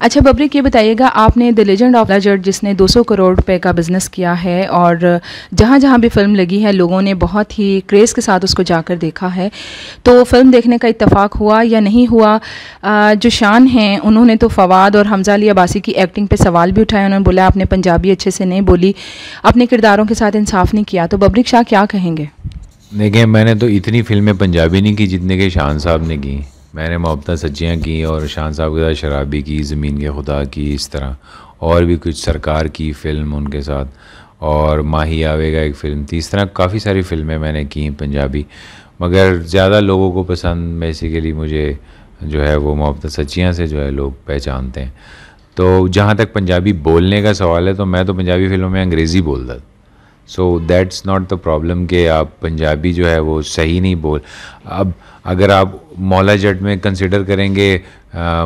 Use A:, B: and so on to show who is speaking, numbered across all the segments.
A: अच्छा बबरिक, ये बताइएगा, आपने द लेजेंड ऑफ जट जिसने 200 करोड़ रुपए का बिज़नेस किया है और जहाँ जहाँ भी फिल्म लगी है लोगों ने बहुत ही क्रेज़ के साथ उसको जाकर देखा है, तो फिल्म देखने का इत्तेफाक हुआ या नहीं हुआ? जो शान हैं उन्होंने तो फवाद और हमजा अली अब्बासी की एक्टिंग पे सवाल भी उठाए। उन्होंने बोला आपने पंजाबी अच्छे से नहीं बोली, अपने किरदारों के साथ इंसाफ नहीं किया। तो बबरिक शाह क्या कहेंगे?
B: देखिए, मैंने तो इतनी फिल्में पंजाबी नहीं की जितने के शान साहब ने की। मैंने मोहब्बतें सच्चियाँ की और शान साहब के साथ शराबी की, ज़मीन के खुदा की, इस तरह और भी कुछ, सरकार की फ़िल्म उनके साथ, और माही आवेगा एक फ़िल्म थी। इस तरह काफ़ी सारी फ़िल्में मैंने की पंजाबी, मगर ज़्यादा लोगों को पसंद बेसिकली मुझे जो है वो मोहब्बतें सच्चियाँ से जो है लोग पहचानते हैं। तो जहाँ तक पंजाबी बोलने का सवाल है, तो मैं तो पंजाबी फ़िल्मों में अंग्रेज़ी बोलता, so that's not the problem कि आप पंजाबी जो है वो सही नहीं बोल। अब अगर आप मौला जट में कंसिडर करेंगे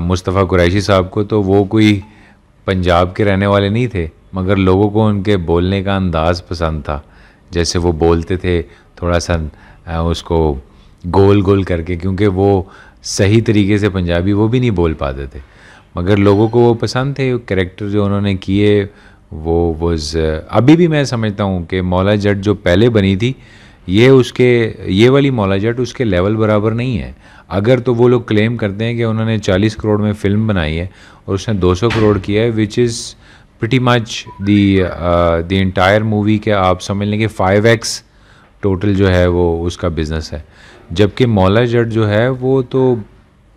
B: मुस्तफ़ा कुरैशी साहब को, तो वो कोई पंजाब के रहने वाले नहीं थे, मगर लोगों को उनके बोलने का अंदाज़ पसंद था, जैसे वो बोलते थे थोड़ा सा उसको गोल गोल करके, क्योंकि वो सही तरीके से पंजाबी वो भी नहीं बोल पाते थे, मगर लोगों को वो पसंद थे। कैरेक्टर जो उन्होंने किए वो अभी भी मैं समझता हूँ कि मौला जट जो पहले बनी थी, ये वाली मौला जट उसके लेवल बराबर नहीं है। अगर तो वो लोग क्लेम करते हैं कि उन्होंने 40 करोड़ में फ़िल्म बनाई है और उसने 200 करोड़ किया है, which is pretty much the entire movie के आप समझ लें कि 5x टोटल जो है वो उसका बिज़नेस है। जबकि मौला जट जो है वो तो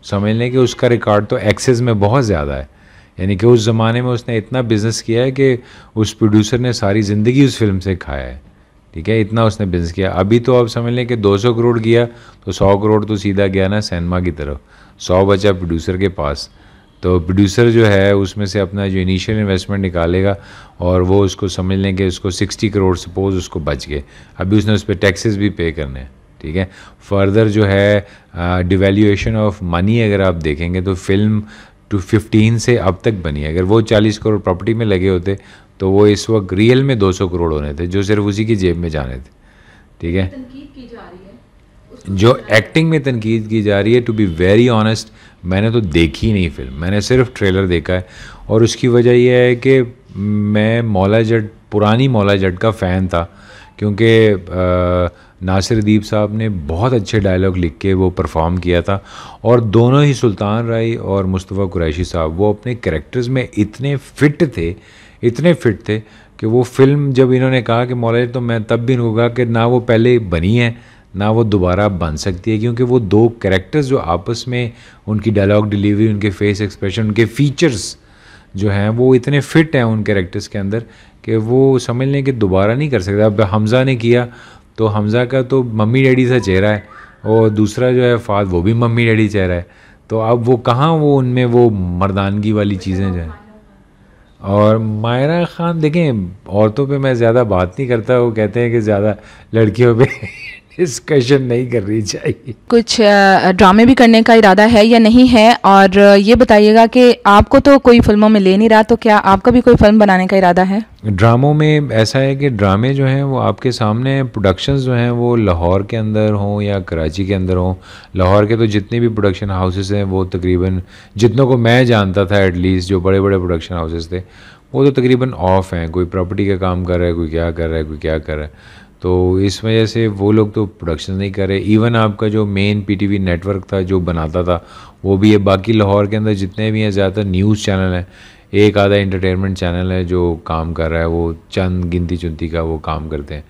B: समझ लें कि उसका रिकॉर्ड तो एक्सेस में बहुत ज़्यादा है, यानी कि उस ज़माने में उसने इतना बिज़नेस किया है कि उस प्रोड्यूसर ने सारी ज़िंदगी उस फिल्म से खाया है। ठीक है, इतना उसने बिज़नेस किया। अभी तो आप समझ लें कि 200 करोड़ किया तो 100 करोड़ तो सीधा गया ना सिनेमा की तरफ, 100 बचा प्रोड्यूसर के पास। तो प्रोड्यूसर जो है उसमें से अपना जो इनिशियल इन्वेस्टमेंट निकालेगा और वो उसको समझ लें कि उसको 60 करोड़ सपोज उसको बच गए, अभी उसने उस पर टैक्सेस भी पे करने हैं। ठीक है, फर्दर जो है डिवैल्यूएशन ऑफ मनी अगर आप देखेंगे तो फिल्म 2015 से अब तक बनी है। अगर वो 40 करोड़ प्रॉपर्टी में लगे होते तो वो इस वक्त रियल में 200 करोड़ होने थे, जो सिर्फ उसी की जेब में जाने थे। ठीक है, जो एक्टिंग में तनकीद की जा रही है, टू बी वेरी ऑनेस्ट मैंने तो देखी नहीं फिल्म, मैंने सिर्फ ट्रेलर देखा है। और उसकी वजह यह है कि मैं मौला जट, पुरानी मौला जट का फ़ैन था, क्योंकि नासिर अदीब साहब ने बहुत अच्छे डायलॉग लिख के वो परफॉर्म किया था, और दोनों ही सुल्तान राय और मुस्तफ़ा कुरैशी साहब वो अपने कैरेक्टर्स में इतने फिट थे कि वो फिल्म जब इन्होंने कहा कि मौला जट, तो मैं तब भी इनको कहा कि ना वो पहले बनी है ना वो दोबारा बन सकती है, क्योंकि वो दो कैरेक्टर्स जो आपस में उनकी डायलॉग डिलीवरी, उनके फेस एक्सप्रेशन, उनके फीचर्स जो हैं वो इतने फिट हैं उन कैरेक्टर्स के अंदर कि वो समझ लें कि दोबारा नहीं कर सकता। अब हमज़ा ने किया तो हमज़ा का तो मम्मी डैडी सा चेहरा है, और दूसरा जो है फाद, वो भी मम्मी डैडी चेहरा है, तो अब वो कहाँ वो उनमें वो मर्दानगी वाली चीज़ें जो हैं। और मायरा ख़ान, देखें औरतों पे मैं ज़्यादा बात नहीं करता, वो कहते हैं कि ज़्यादा लड़कियों पे डिस्कशन नहीं करनी चाहिए।
A: कुछ ड्रामे भी करने का इरादा है या नहीं है? और ये बताइएगा कि आपको तो कोई फिल्मों में ले नहीं रहा, तो क्या आपका भी कोई फिल्म बनाने का इरादा है?
B: ड्रामों में ऐसा है कि ड्रामे जो हैं वो आपके सामने, प्रोडक्शंस जो हैं वो लाहौर के अंदर हों या कराची के अंदर हों, लाहौर के तो जितने भी प्रोडक्शन हाउसेस हैं वो तकरीबन, जितनों को मैं जानता था एटलीस्ट, जो बड़े बड़े प्रोडक्शन हाउसेस थे वो तो तकरीबन ऑफ हैं, कोई प्रॉपर्टी का काम कर रहा है, कोई क्या कर रहा है, कोई क्या कर रहा है। तो इस वजह से वो लोग तो प्रोडक्शन नहीं कर रहे। इवन आपका जो मेन पीटीवी नेटवर्क था जो बनाता था वो भी है। बाकी लाहौर के अंदर जितने भी हैं ज़्यादातर न्यूज़ चैनल हैं, एक आधा एंटरटेनमेंट चैनल है जो काम कर रहा है, वो चंद गिनती चुनती का वो काम करते हैं।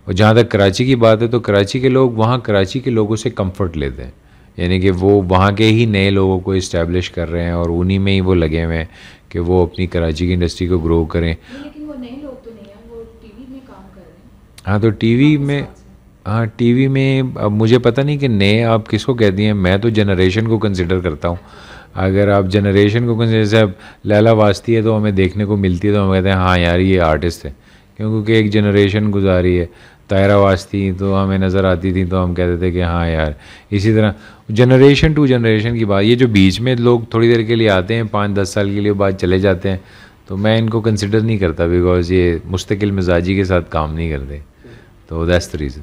B: और जहाँ तक कराची की बात है, तो कराची के लोग वहाँ कराची के लोगों से कंफर्ट लेते हैं, यानी कि वो वहाँ के ही नए लोगों को इस्टेब्लिश कर रहे हैं और उन्हीं में ही वो लगे हुए हैं कि वो अपनी कराची की इंडस्ट्री को ग्रो करें। हाँ, तो टीवी में अब मुझे पता नहीं कि नए आप किसको कहती हैं, मैं तो जनरेशन को कंसिडर करता हूँ। अगर आप जनरेशन को कंसिडर, जैसे अब लैला वास्ती है तो हमें देखने को मिलती है तो हम कहते हैं हाँ यार ये आर्टिस्ट है, क्योंकि एक जनरेशन गुजारी है। तायरा वास्ती तो हमें नज़र आती थी तो हम कहते थे कि हाँ यार। इसी तरह जनरेशन टू जनरेशन की बात, ये जो बीच में लोग थोड़ी देर के लिए आते हैं 5-10 साल के लिए बाद चले जाते हैं, तो मैं इनको कंसिडर नहीं करता, बिकॉज ये मुस्तकिल मिजाजी के साथ काम नहीं करते। तो दैट्स द रीज़न।